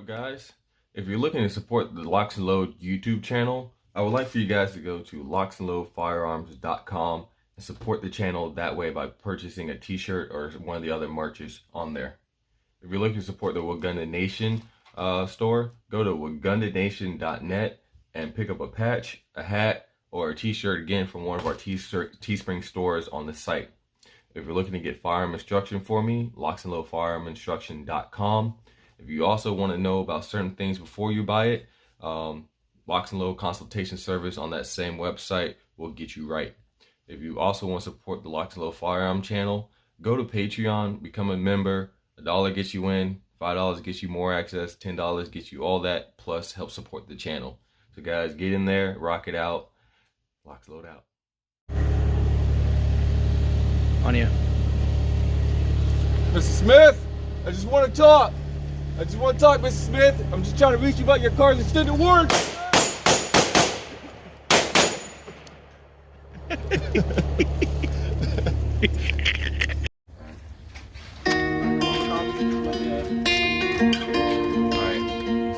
up, guys? If you're looking to support the LocsNLoad YouTube channel, I would like for you guys to go to LocsNLoadFirearms.com and support the channel that way by purchasing a t-shirt or one of the other merches on there. If you're looking to support the Wagunda Nation store, go to wagundanation.net and pick up a patch, a hat, or a t-shirt again from one of our Teespring stores on the site. If you're looking to get firearm instruction for me, LocsNLoadFirearmInstruction.com. If you also want to know about certain things before you buy it, LocsNLoad consultation service on that same website will get you right. If you also want to support the LocsNLoad Firearm channel, go to Patreon, become a member. $1 gets you in, $5 gets you more access, $10 gets you all that, plus help support the channel. So guys, get in there, rock it out. LocsNLoad out. On you. Mr. Smith, I just want to talk. Mr. Smith. I'm just trying to reach you about your car's extended warranty. Alright,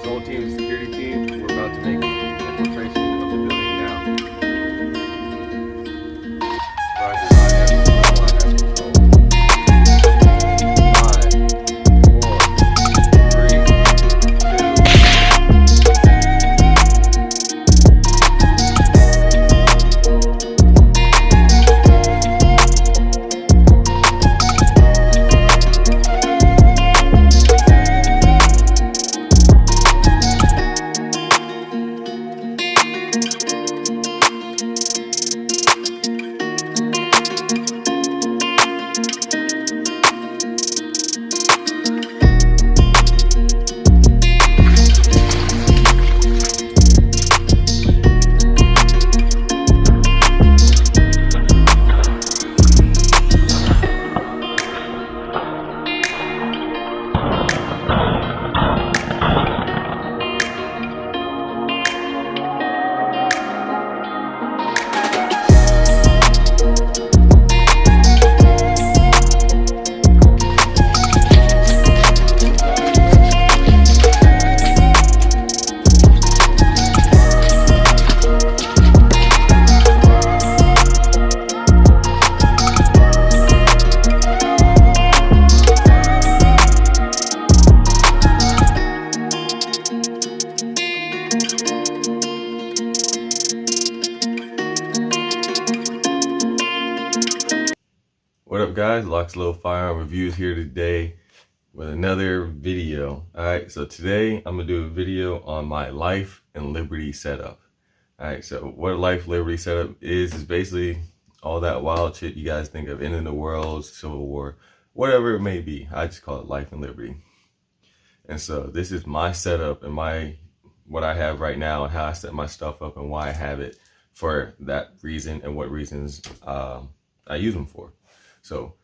Soul Team, security team, we're about to make infiltration of the building now. Roger, I have control. 5, 4, 3, What up, guys? LocsNLoad Firearm Reviews here today with another video. Alright, so today I'm going to do a video on my life and liberty setup. Alright, so what a life liberty setup is basically all that wild shit you guys think of, ending the world, Civil War, whatever it may be. I just call it life and liberty. And so this is my setup and what I have right now and how I set my stuff up and why I have it for that reason and what reasons I use them for. So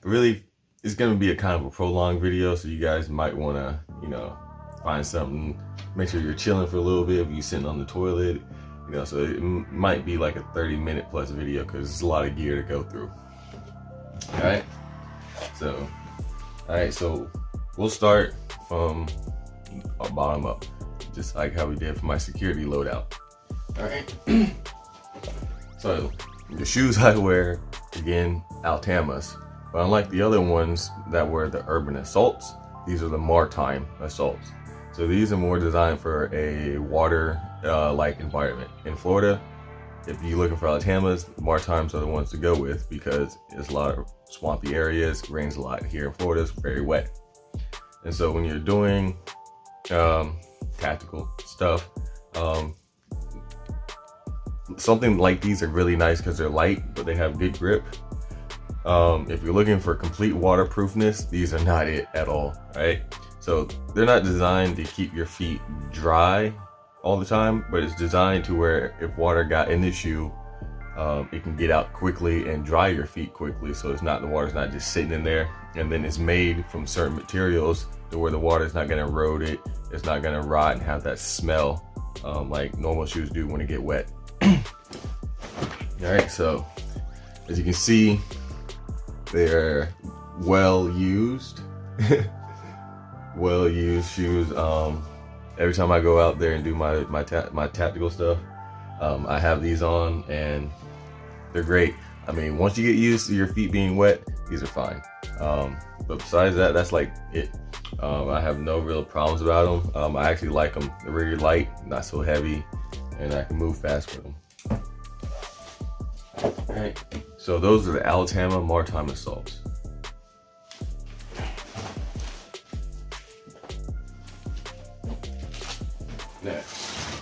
really, it's going to be a kind of a prolonged video, so you guys might want to, find something, make sure you're chilling for a little bit if you're sitting on the toilet, so it might be like a 30-minute plus video because it's a lot of gear to go through. Alright, so we'll start from bottom up, just like how we did for my security loadout. Alright, so the shoes I wear, again, Altamas, but unlike the other ones that were the urban assaults, these are the maritime assaults. So these are more designed for a water like environment. In Florida, if you're looking for Altamas, maritimes are the ones to go with because there's a lot of swampy areas, it rains a lot here in Florida, it's very wet. And so when you're doing tactical stuff, something like these are really nice because they're light, but they have good grip. If you're looking for complete waterproofness, these are not it at all, right? So they're not designed to keep your feet dry all the time, but it's designed to where if water got in the shoe, it can get out quickly and dry your feet quickly. So the water's not just sitting in there, and then it's made from certain materials to where the water's not gonna erode it, it's not gonna rot and have that smell like normal shoes do when they get wet. Alright, so as you can see, they're well used. well-used shoes. Every time I go out there and do my tactical stuff, I have these on, and they're great. I mean, once you get used to your feet being wet, these are fine. But besides that, that's like it. I have no real problems about them. I actually like them. They're really light, not so heavy, and I can move fast with them. Alright, so those are the Alabama Maritime Assaults. Next,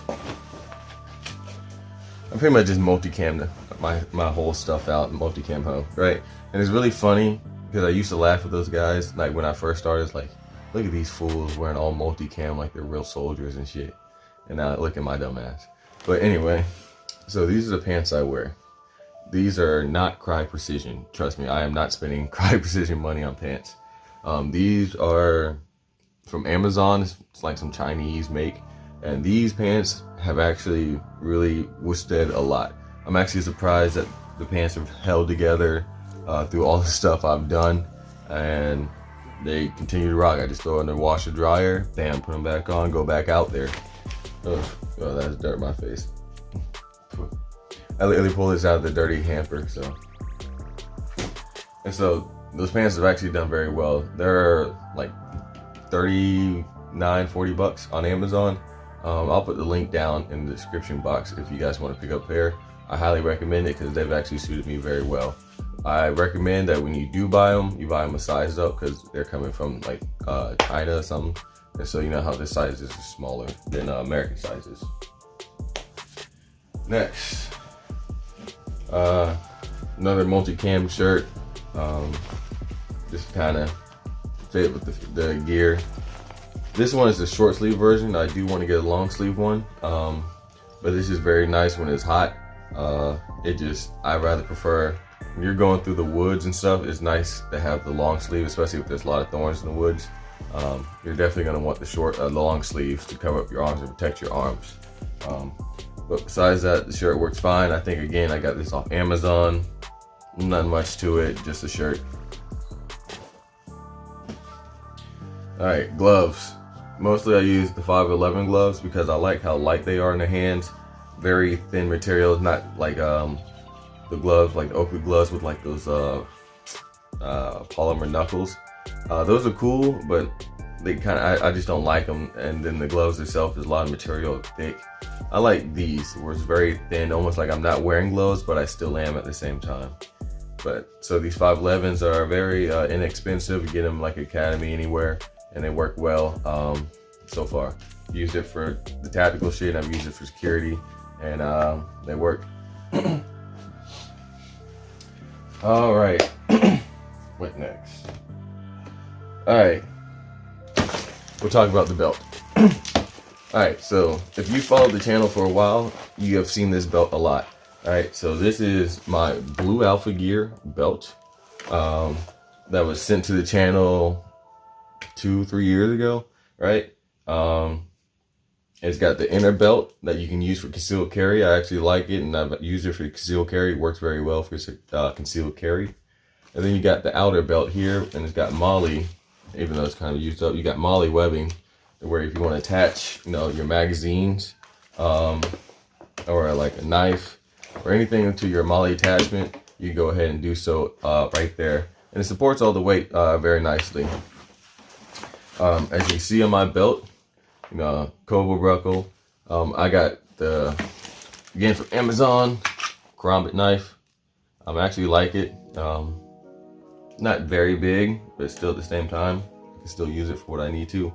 I pretty much just multicam my whole stuff out, multicam home, right? And it's really funny because I used to laugh at those guys, like when I first started. It's like, look at these fools wearing all multicam like they're real soldiers and shit. And now look at my dumb ass. But anyway, so these are the pants I wear. These are not Cry Precision. Trust me, I am not spending Cry Precision money on pants. These are from Amazon. It's like some Chinese make. And these pants have actually really withstood a lot. I'm actually surprised that the pants have held together through all the stuff I've done. And they continue to rock. I just throw it in the washer dryer, bam, put them back on, go back out there. Oh, that's dirt in my face. I literally pulled this out of the dirty hamper, so. And so those pants have actually done very well. They're like $39-40 on Amazon. I'll put the link down in the description box if you guys want to pick up a pair. I highly recommend it because they've actually suited me very well. I recommend that when you do buy them, you buy them a size up because they're coming from like China or something. And so you know how the sizes are smaller than American sizes. Next. Another multicam shirt, just kind of fit with the gear. This one is the short sleeve version. I do want to get a long sleeve one, but this is very nice when it's hot. I rather prefer when you're going through the woods and stuff. It's nice to have the long sleeve, especially if there's a lot of thorns in the woods. You're definitely going to want the long sleeves to cover up your arms and protect your arms. But besides that, the shirt works fine. I think, again, I got this off Amazon. Not much to it, just a shirt. All right, gloves. Mostly I use the 511 gloves because I like how light they are in the hands. Very thin material, not like the gloves, like the Oakley gloves with like those polymer knuckles. Those are cool, but they kind of, I just don't like them. And then the gloves itself is a lot of material, thick. I like these where it's very thin, almost like I'm not wearing gloves, but I still am at the same time. But so these 511s are very inexpensive. You get them like Academy anywhere, and they work well so far. Used it for the tactical shit. I've used it for security, and they work. All right, what next? All right, we'll talk about the belt. Alright, so if you followed the channel for a while, you have seen this belt a lot. Alright, so this is my Blue Alpha Gear belt that was sent to the channel 2-3 years ago, right? It's got the inner belt that you can use for concealed carry. I actually like it, and I've used it for concealed carry. It works very well for concealed carry. And then you got the outer belt here, and it's got MOLLE, even though it's kind of used up. You got MOLLE webbing, where if you want to attach, you know, your magazines, or like a knife or anything to your MOLLE attachment, you go ahead and do so right there. And it supports all the weight very nicely. As you see on my belt, you know, Cobra buckle. I got the, again, from Amazon, karambit knife. I actually like it. Not very big, but still at the same time, I can still use it for what I need to.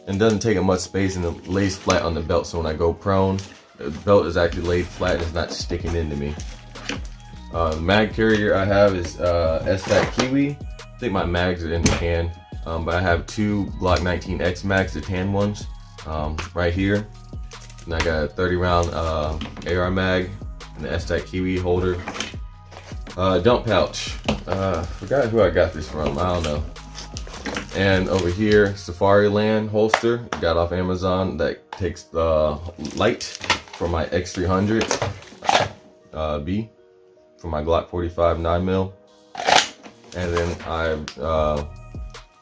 And doesn't take up much space, and it lays flat on the belt, so when I go prone, the belt is actually laid flat and it's not sticking into me. The mag carrier I have is S-Tac Kiwi. I think my mags are in the can, but I have two Glock 19X mags, the tan ones, right here. And I got a 30 round AR mag and the S-Tac Kiwi holder. Dump pouch. Forgot who I got this from, I don't know. And over here, Safariland holster, got off Amazon, that takes the light for my X300 B for my Glock 45 9mm. And then I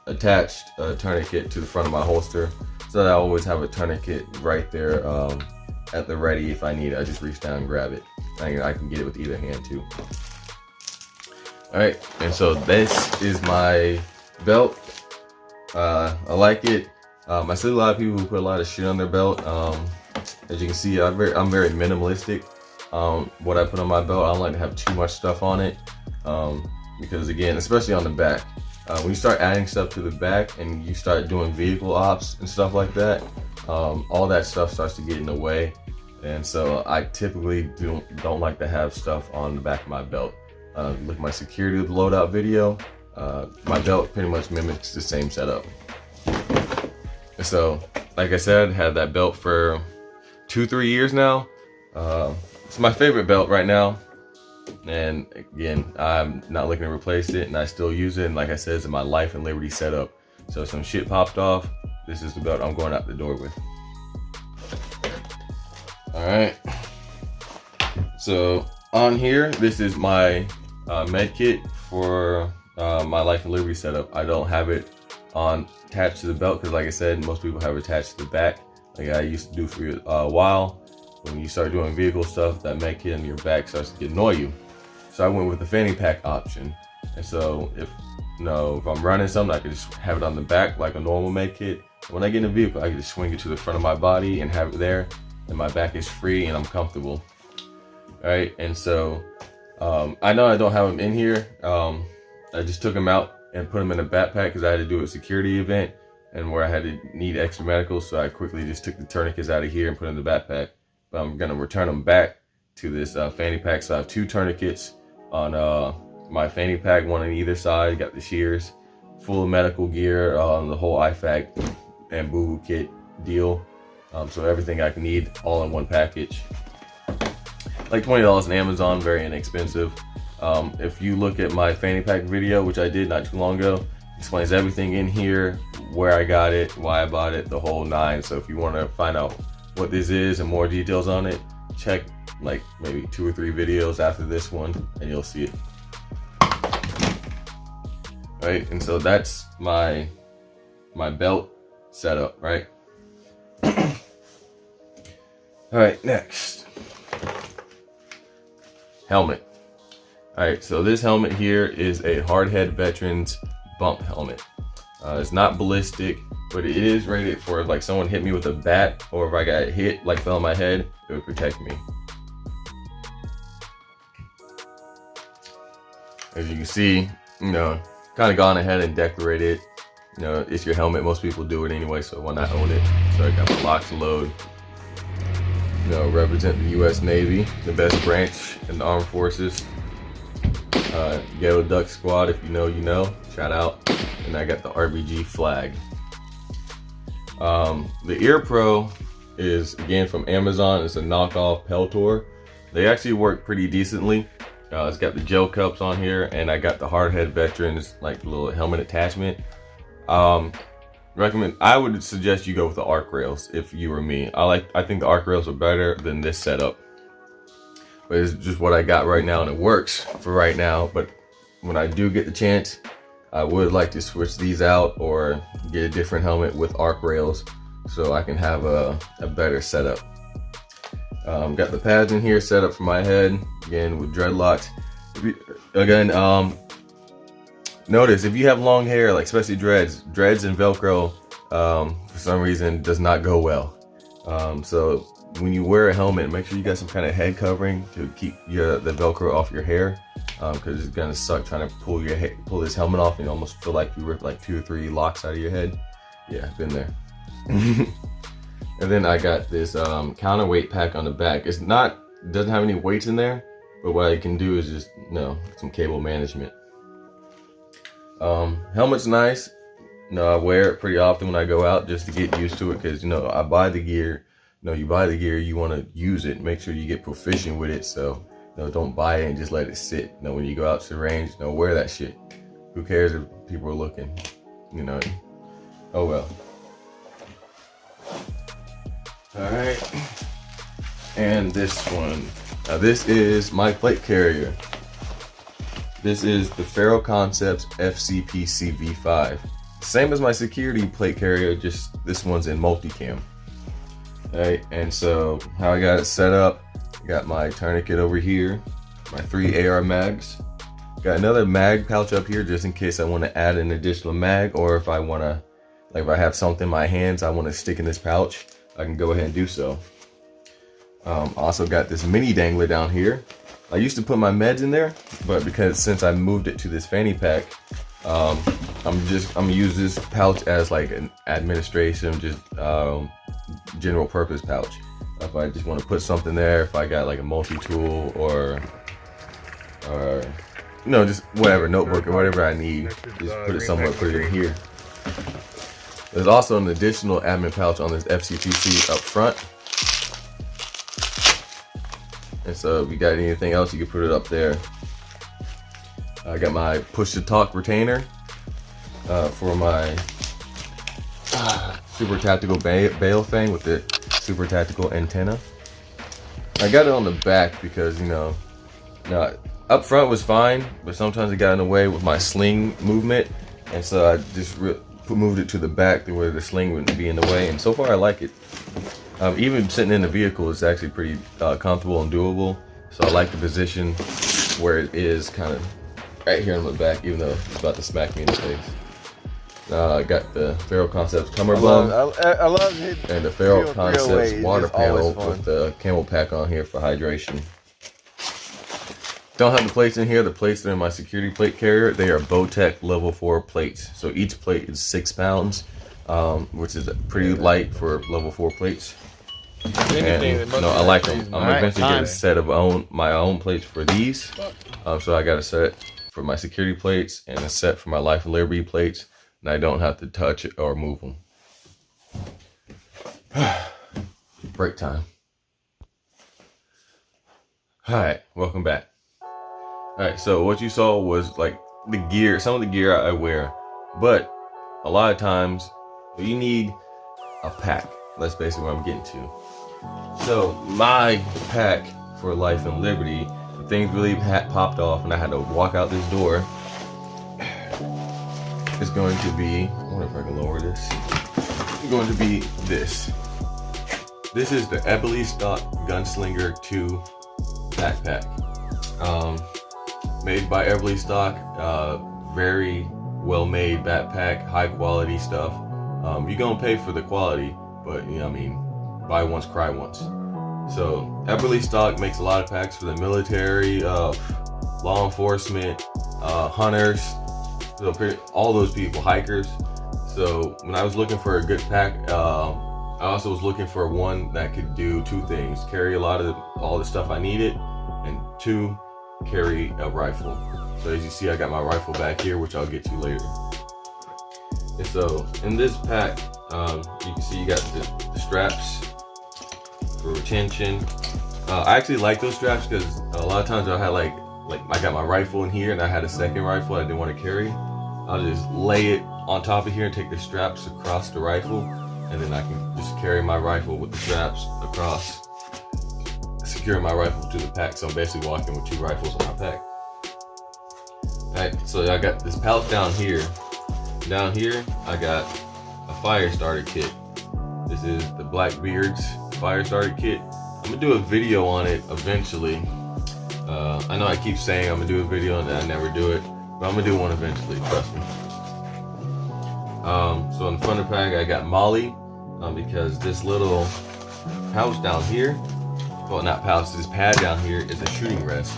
attached a tourniquet to the front of my holster, so that I always have a tourniquet right there at the ready. If I need it, I just reach down and grab it. I can get it with either hand too. Alright, and so this is my belt. I like it. I see a lot of people who put a lot of shit on their belt. As you can see, I'm very minimalistic. What I put on my belt, I don't like to have too much stuff on it, because again, especially on the back, when you start adding stuff to the back and you start doing vehicle ops and stuff like that, all that stuff starts to get in the way. And so I typically don't like to have stuff on the back of my belt. Look at my security loadout video. My belt pretty much mimics the same setup. So, like I said, had that belt for 2-3 years now. It's my favorite belt right now. And again, I'm not looking to replace it, and I still use it. And like I said, it's in my life and liberty setup. So if some shit popped off, this is the belt I'm going out the door with. All right. So on here, this is my med kit for my life and liberty setup. I don't have it attached to the belt because, like I said, most people have it attached to the back, like I used to do for a while. When you start doing vehicle stuff, that med kit on your back starts to annoy you. So I went with the fanny pack option. And so if I'm running something, I can just have it on the back like a normal med kit. When I get in a vehicle, I can just swing it to the front of my body and have it there, and my back is free and I'm comfortable. All right, and so I know I don't have them in here. I just took them out and put them in a backpack because I had to do a security event and where I had to need extra medicals. So I quickly just took the tourniquets out of here and put them in the backpack. But I'm gonna return them back to this fanny pack. So I have 2 tourniquets on my fanny pack, one on either side. Got the shears, full of medical gear, the whole IFAC and boo-boo kit deal. So everything I can need all in one package. Like $20 on Amazon, very inexpensive. If you look at my fanny pack video, which I did not too long ago, explains everything in here, where I got it, why I bought it, the whole 9. So if you want to find out what this is and more details on it, check like maybe 2 or 3 videos after this one and you'll see it. Right, and so that's my belt setup, right? All right, next, helmet. All right, so this helmet here is a Hardhead Veterans bump helmet. It's not ballistic, but it is rated for if like someone hit me with a bat, or if I got hit, like fell on my head, it would protect me. As you can see, kind of gone ahead and decorated. It's your helmet. Most people do it anyway, so why not own it? So I got the LocsNLoad. Represent the U.S. Navy, the best branch in the armed forces. Ghetto Duck Squad, if you know, you know. Shout out. And I got the RBG flag. The Ear Pro is again from Amazon. It's a knockoff Peltor. They actually work pretty decently. It's got the gel cups on here, and I got the Hardhead Veterans like little helmet attachment. I would suggest you go with the arc rails if you were me. I think the arc rails are better than this setup. But it's just what I got right now, and it works for right now. But when I do get the chance, I would like to switch these out or get a different helmet with arc rails so I can have a better setup. Got the pads in here set up for my head, again with dreadlocks. Notice if you have long hair, like especially dreads and Velcro, for some reason does not go well. So when you wear a helmet, make sure you got some kind of head covering to keep the Velcro off your hair, because it's gonna suck trying to pull this helmet off and you almost feel like you ripped like 2 or 3 locks out of your head. Yeah, been there. And then I got this counterweight pack on the back. It doesn't have any weights in there, but what I can do is just some cable management. Helmet's nice. I wear it pretty often when I go out just to get used to it, because I buy the gear. You buy the gear, you want to use it. Make sure you get proficient with it. So don't buy it and just let it sit. When you go out to the range, wear that shit. Who cares if people are looking? Oh well. All right. And this one. Now this is my plate carrier. This is the Faro Concepts FCP CV5. Same as my security plate carrier, just this one's in multicam. Alright, and so how I got it set up, I got my tourniquet over here, my 3 AR mags. Got another mag pouch up here just in case I want to add an additional mag, or if I want to, like if I have something in my hands I want to stick in this pouch, I can go ahead and do so. Also got this mini dangler down here. I used to put my meds in there, but because since I moved it to this fanny pack, I'm gonna use this pouch as like an administration, just general purpose pouch. If I just want to put something there, if I got like a multi-tool or you know, just whatever, notebook or whatever I need, just put it somewhere, put it in here. There's also an additional admin pouch on this FCTC up front. And so if you got anything else, you can put it up there. I got my push to talk retainer for my super tactical bail fan with the super tactical antenna. I got it on the back because, you know, up front was fine, but sometimes it got in the way with my sling movement, and so I just moved it to the back to where the sling wouldn't be in the way, and so far I like it. Even sitting in the vehicle is actually pretty comfortable and doable, so I like the position where it is, kind of right here on the back, even though it's about to smack me in the face. I got the Feral Concepts cummerbund I love it. and the Feral Concepts water panel with the camel pack on here for hydration. Don't have the plates in here. The plates that are in my security plate carrier, they are Bowtech level 4 plates. So each plate is 6 pounds, which is pretty light for level 4 plates. And, no, I like them. I'm eventually get a set of my own plates for these. So I got a set for my security plates and a set for my Life and Liberty plates, and I don't have to touch it or move them. Break time. All right, welcome back. Alright, so what you saw was like the gear, some of the gear I wear, but a lot of times you need a pack. That's basically what I'm getting to. So my pack for Life and Liberty, things really popped off and I had to walk out this door. It's going to be, I wonder if I can lower this. It's going to be this. This is the Ebony Stock Gunslinger 2 backpack. Made by Everly Stock, very well made backpack, high quality stuff. You're gonna pay for the quality, but you know, I mean, buy once, cry once. So Everly Stock makes a lot of packs for the military, law enforcement, hunters, so all those people, hikers. So when I was looking for a good pack, I also was looking for one that could do 2 things: carry a lot of all the stuff I needed, and 2, carry a rifle. So as you see, I got my rifle back here, which I'll get to later. And so in this pack, you can see you got the straps for retention. I actually like those straps because a lot of times I had like I got my rifle in here and I had a second rifle I didn't want to carry. I'll just lay it on top of here and take the straps across the rifle, and then I can just carry my rifle with the straps across, securing my rifle to the pack. So I'm basically walking with 2 rifles in my pack. Alright, so I got this pouch down here. Down here, I got a fire starter kit. This is the Blackbeard's fire starter kit. I'm gonna do a video on it eventually. I know I keep saying I'm gonna do a video and I never do it, but I'm gonna do one eventually, trust me. So in the front of the pack, I got Molly, because this little pouch down here, well, not pouch, this pad down here is a shooting rest.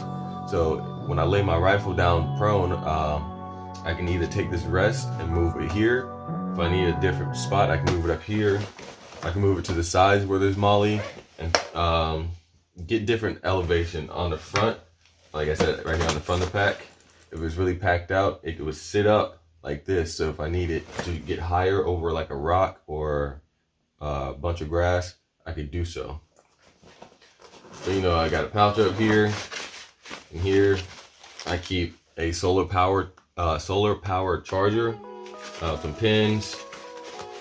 So when I lay my rifle down prone, I can either take this rest and move it here. If I need a different spot, I can move it up here. I can move it to the sides where there's Molly, and get different elevation on the front. Like I said, right here on the front of the pack, if it's really packed out, it would sit up like this. So if I need it to get higher over like a rock or a bunch of grass, I could do so. So, you know, I got a pouch up here, and here I keep a solar powered charger, some pins,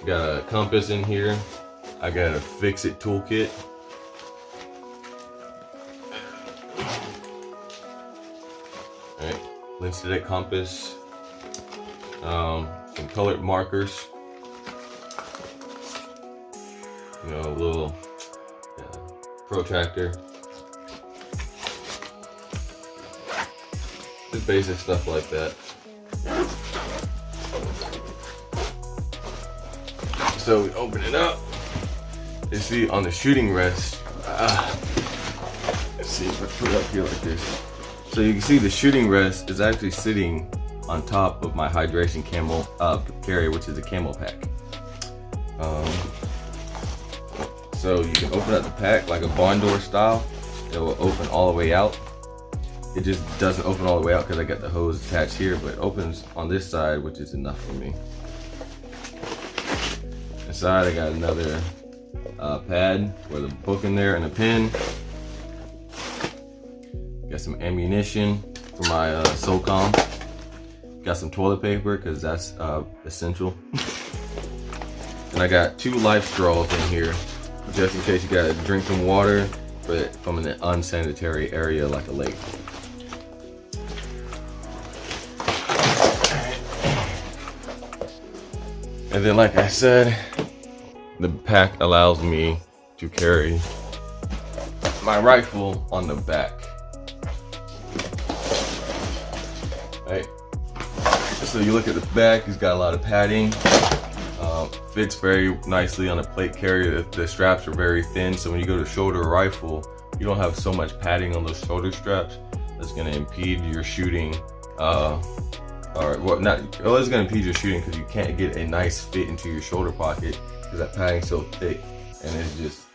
got a compass in here, I got a fix-it toolkit, alright, lens to that compass, some some colored markers. You know, a little protractor. Just basic stuff like that. So we open it up. You see on the shooting rest, let's see if I put it up here like this. So you can see the shooting rest is actually sitting on top of my hydration camo carrier, which is a camo pack. So you can open up the pack like a barn door style. It will open all the way out. It just doesn't open all the way out because I got the hose attached here, but it opens on this side, which is enough for me. Inside I got another pad with a book in there and a pen. Got some ammunition for my SOCOM. Got some toilet paper because that's essential. And I got 2 life straws in here, just in case you gotta drink some water, but from an unsanitary area like a lake. And then, like I said, the pack allows me to carry my rifle on the back. Right. So you look at the back, it's got a lot of padding. Fits very nicely on a plate carrier. The straps are very thin, so when you go to shoulder a rifle, you don't have so much padding on those shoulder straps that's going to impede your shooting. It's going to impede your shooting because you can't get a nice fit into your shoulder pocket because that padding's so thick and it's just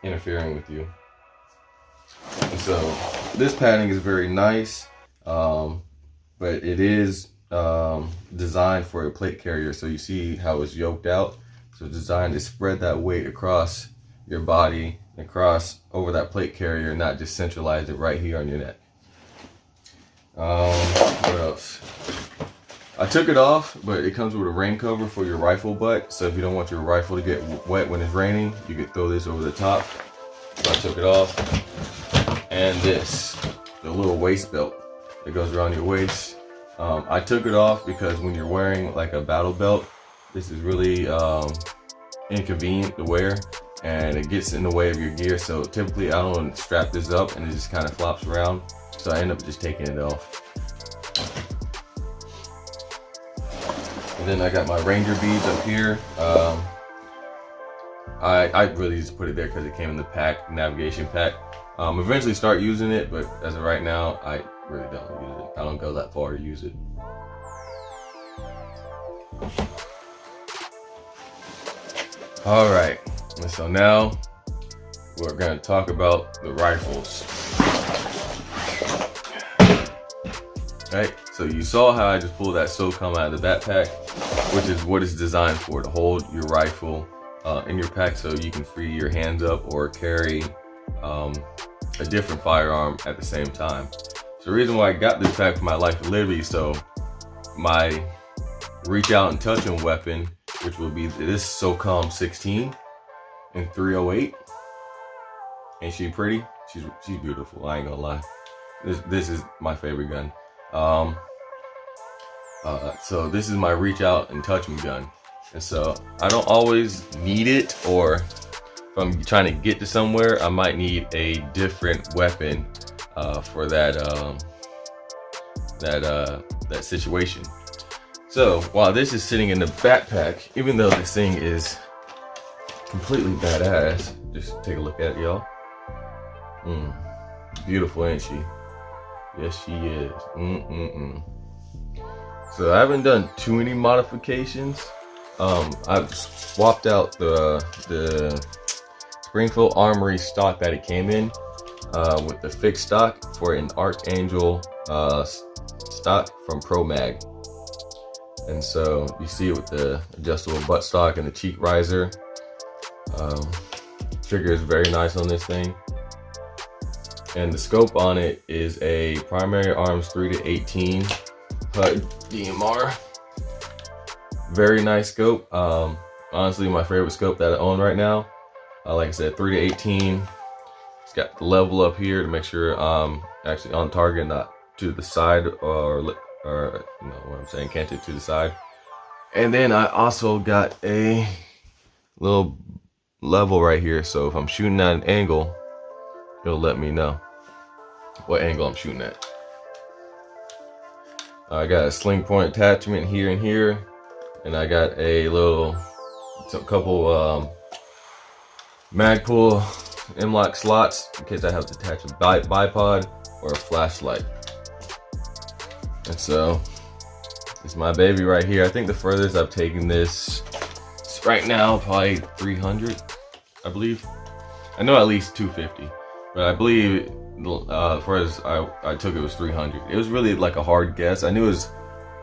interfering with you. And so this padding is very nice, but it is designed for a plate carrier. So you see how it's yoked out. So it's designed to spread that weight across your body, across over that plate carrier, not just centralize it right here on your neck. What else? I took it off, but it comes with a rain cover for your rifle butt. So if you don't want your rifle to get wet when it's raining, you could throw this over the top. So I took it off. And this, the little waist belt that goes around your waist. I took it off because when you're wearing like a battle belt, this is really inconvenient to wear and it gets in the way of your gear. So typically I don't strap this up and it just kind of flops around. So I end up just taking it off. And then I got my Ranger beads up here. I really just put it there because it came in the pack, navigation pack. Eventually start using it, but as of right now, I really don't use it. I don't go that far to use it. All right, and so now we're going to talk about the rifles. Right, so you saw how I just pulled that SOCOM out of the backpack, which is what it's designed for, to hold your rifle in your pack so you can free your hands up or carry a different firearm at the same time. So the reason why I got this pack for my life and liberty, so my reach out and touch 'em weapon, which will be this SOCOM 16 and 308. Ain't she pretty? She's beautiful. I ain't gonna lie. This is my favorite gun. So this is my reach out and touch 'em gun, and so I don't always need it, or if I'm trying to get to somewhere, I might need a different weapon for that situation. So while this is sitting in the backpack, even though this thing is completely badass, just take a look at it, y'all. Beautiful, ain't she? Yes, she is. So I haven't done too many modifications. I've swapped out the Springfield Armory stock that it came in with the fixed stock for an Archangel stock from Pro Mag. And so you see it with the adjustable buttstock and the cheek riser. Trigger is very nice on this thing. And the scope on it is a Primary Arms 3-18 HUD DMR. Very nice scope. Honestly, my favorite scope that I own right now. Like I said, 3-18. It's got the level up here to make sure I'm actually on target, not to the side or or you know what I'm saying, canted to the side. And then I also got a little level right here, so if I'm shooting at an angle, it'll let me know what angle I'm shooting at. I got a sling point attachment here and here, and I got a couple Magpul M-LOK slots in case I have to attach a bipod or a flashlight. And so it's my baby right here. I think the furthest I've taken this right now probably 300, I believe. I know at least 250, but I believe as far as I took it was 300. It was really like a hard guess. I knew it was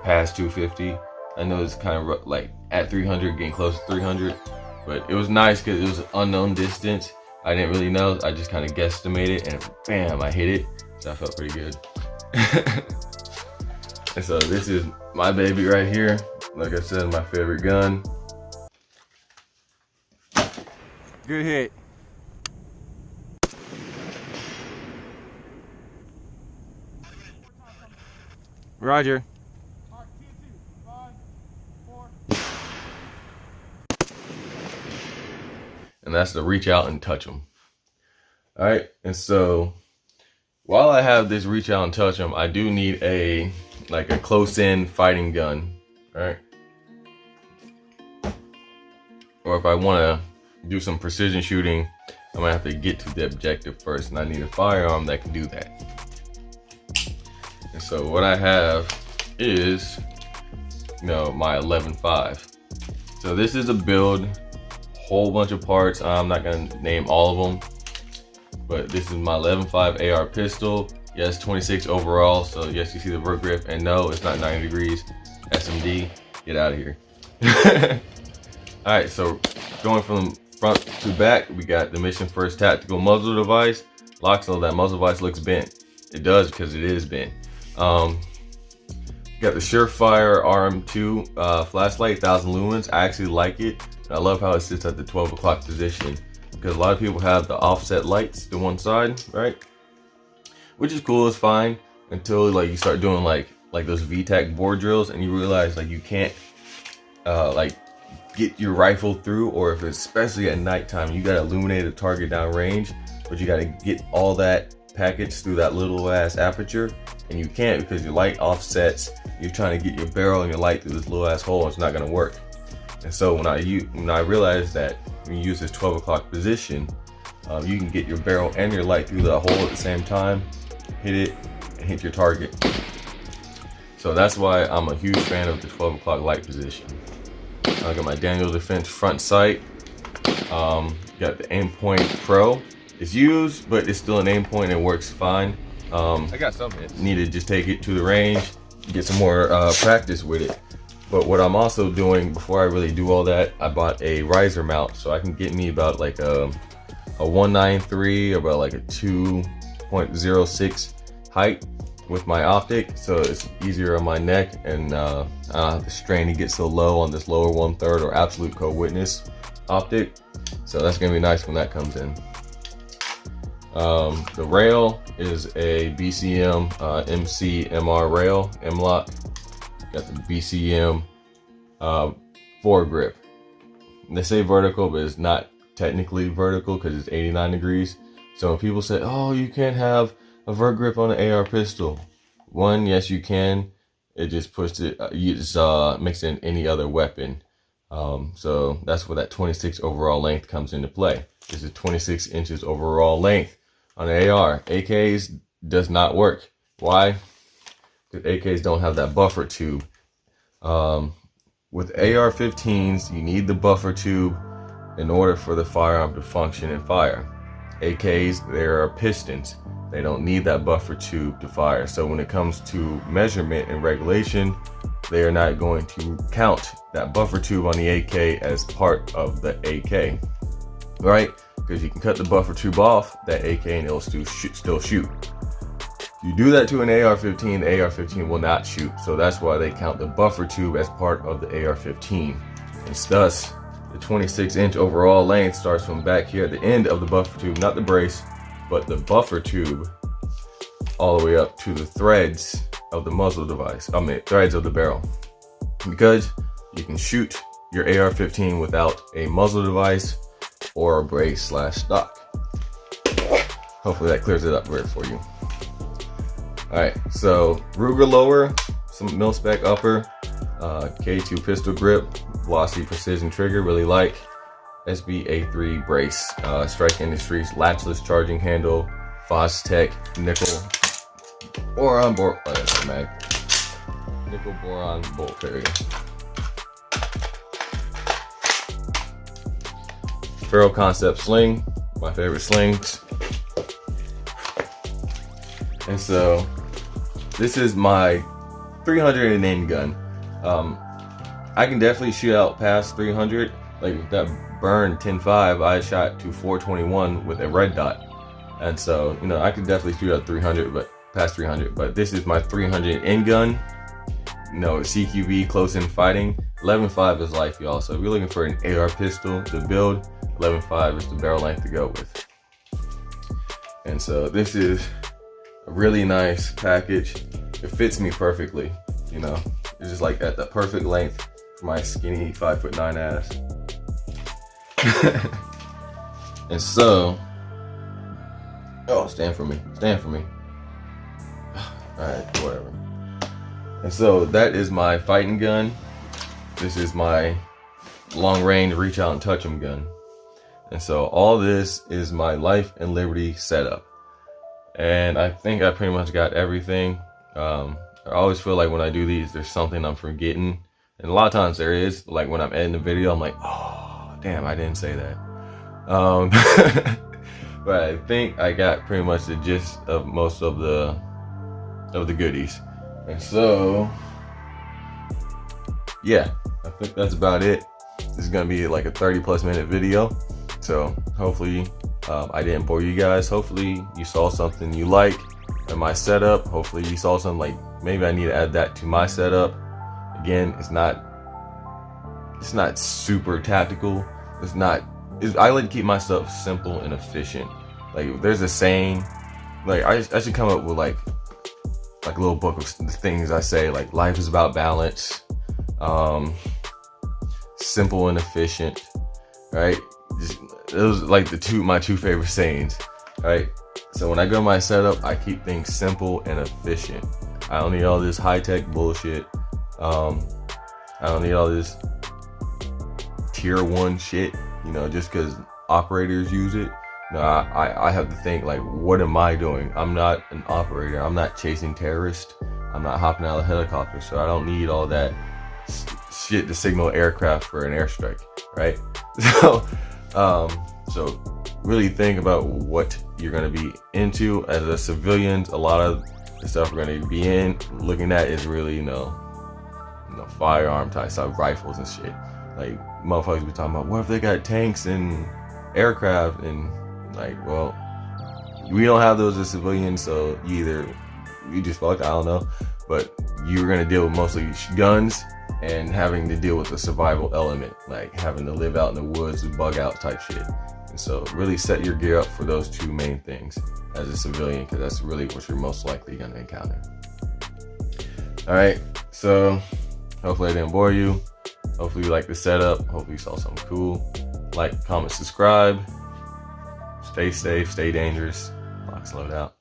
past 250. I know it's kind of like at 300, getting close to 300, but it was nice because it was an unknown distance. I didn't really know. I just kind of guesstimated, and bam, I hit it. So I felt pretty good. And so this is my baby right here. Like I said, my favorite gun. Good hit. Roger. And that's to reach out and touch them. All right, and so while I have this reach out and touch them, I do need a close-in fighting gun, all right? Or if I want to do some precision shooting, I'm gonna have to get to the objective first, and I need a firearm that can do that. And so what I have is, my 11.5. So this is a build, whole bunch of parts. I'm not gonna name all of them, but this is my 11.5 AR pistol. Yes, 26 overall. So yes, you see the vert grip, and no, it's not 90 degrees. SMD, get out of here. All right, so going from front to back, we got the Mission First tactical muzzle device. LocsNLoad, that muzzle device looks bent. It does, because it is bent. Got the Surefire RM2 flashlight, 1000 lumens. I actually like it. I love how it sits at the 12 o'clock position, because a lot of people have the offset lights to one side, right? Which is cool, it's fine, until you start doing like those VTAC board drills, and you realize you can't get your rifle through, or if it's especially at nighttime, you gotta illuminate a target down range, but you gotta get all that package through that little ass aperture, and you can't because your light offsets. You're trying to get your barrel and your light through this little ass hole, it's not gonna work. And so when I realized that when you use this 12 o'clock position, you can get your barrel and your light through the hole at the same time, hit it, and hit your target. So that's why I'm a huge fan of the 12 o'clock light position. I got my Daniel Defense front sight. Got the Aimpoint Pro. It's used, but it's still an aim point and it works fine. I got some hits. Need to just take it to the range, get some more practice with it. But what I'm also doing before I really do all that, I bought a riser mount, so I can get me about a 193 or about a 2.06 height with my optic, so it's easier on my neck, and I don't have to strain to get so low on this lower 1/3 or absolute co-witness optic. So that's gonna be nice when that comes in. The rail is a BCM MC MR rail, M-LOK. Got the BCM foregrip. They say vertical, but it's not technically vertical because it's 89 degrees. So when people say, oh, you can't have a vert grip on an AR pistol. One, yes you can. It just puts it, you just mix in any other weapon. So that's where that 26 overall length comes into play. This is 26 inches overall length on an AR. AKs does not work. Why? Because AKs don't have that buffer tube. With AR-15s, you need the buffer tube in order for the firearm to function and fire. AKs, there are pistons. They don't need that buffer tube to fire. So when it comes to measurement and regulation, they are not going to count that buffer tube on the AK as part of the AK, right? Because you can cut the buffer tube off that AK and it'll still shoot. If you do that to an AR-15, the AR-15 will not shoot. So that's why they count the buffer tube as part of the AR-15. And thus, the 26-inch overall length starts from back here at the end of the buffer tube, not the brace, but the buffer tube, all the way up to the threads of the muzzle device. I mean, threads of the barrel, because you can shoot your AR-15 without a muzzle device or a brace/stock. Hopefully that clears it up right for you. All right, so Ruger lower, some mil-spec upper, K2 pistol grip, Velocity precision trigger, really like. SB-A3 brace, Strike Industries latchless charging handle, Fostech nickel boron nickel boron bolt carrier. Ferro Concept sling, my favorite slings. And so this is my 300 and in gun. I can definitely shoot out past 300. Like with that burn 10.5, I shot to 421 with a red dot. And so, you know, I could definitely shoot out 300, but past 300. But this is my 300 in gun. You know, CQB, close in fighting. 11.5 is life, y'all. So if you're looking for an AR pistol to build, 11.5 is the barrel length to go with. And so this is a really nice package. It fits me perfectly, you know. It's just like at the perfect length for my skinny 5'9" ass. And so, oh, stand for me. Alright, whatever. And so that is my fighting gun. This is my long range reach out and touch 'em gun. And so all this is my life and liberty setup. And I think I pretty much got everything. I always feel like when I do these, there's something I'm forgetting. And a lot of times there is, like when I'm editing the video, I'm like, oh, damn, I didn't say that. But I think I got pretty much the gist of most of the goodies. And so, yeah, I think that's about it. This is gonna be like a 30+ minute video. So hopefully I didn't bore you guys. Hopefully you saw something you like in my setup. Hopefully you saw something like, maybe I need to add that to my setup. Again, it's not super tactical. I like to keep my stuff simple and efficient. Like there's a saying, like I should come up with like a little book of things I say, like life is about balance, simple and efficient, right? Just, those are like my two favorite sayings, right? So when I go to my setup, I keep things simple and efficient. I don't need all this high-tech bullshit. I don't need all this tier 1 shit, you know, just because operators use it. No, I have to think, like, what am I doing? I'm not an operator. I'm not chasing terrorists. I'm not hopping out of a helicopter, so I don't need all that shit to signal aircraft for an airstrike, right? So really think about what you're going to be into as a civilian. A lot of the stuff we're going to be looking at is really, you know, firearm type stuff, rifles and shit. Like motherfuckers be talking about, what if they got tanks and aircraft? And like, well, we don't have those as civilians, so you just fucked, I don't know. But you're gonna deal with mostly guns and having to deal with the survival element, like having to live out in the woods and bug out type shit. And so really set your gear up for those two main things as a civilian, because that's really what you're most likely gonna encounter. All right, so hopefully I didn't bore you. Hopefully you like the setup. Hopefully you saw something cool. Like, comment, subscribe. Stay safe, stay dangerous. LocsNLoad out.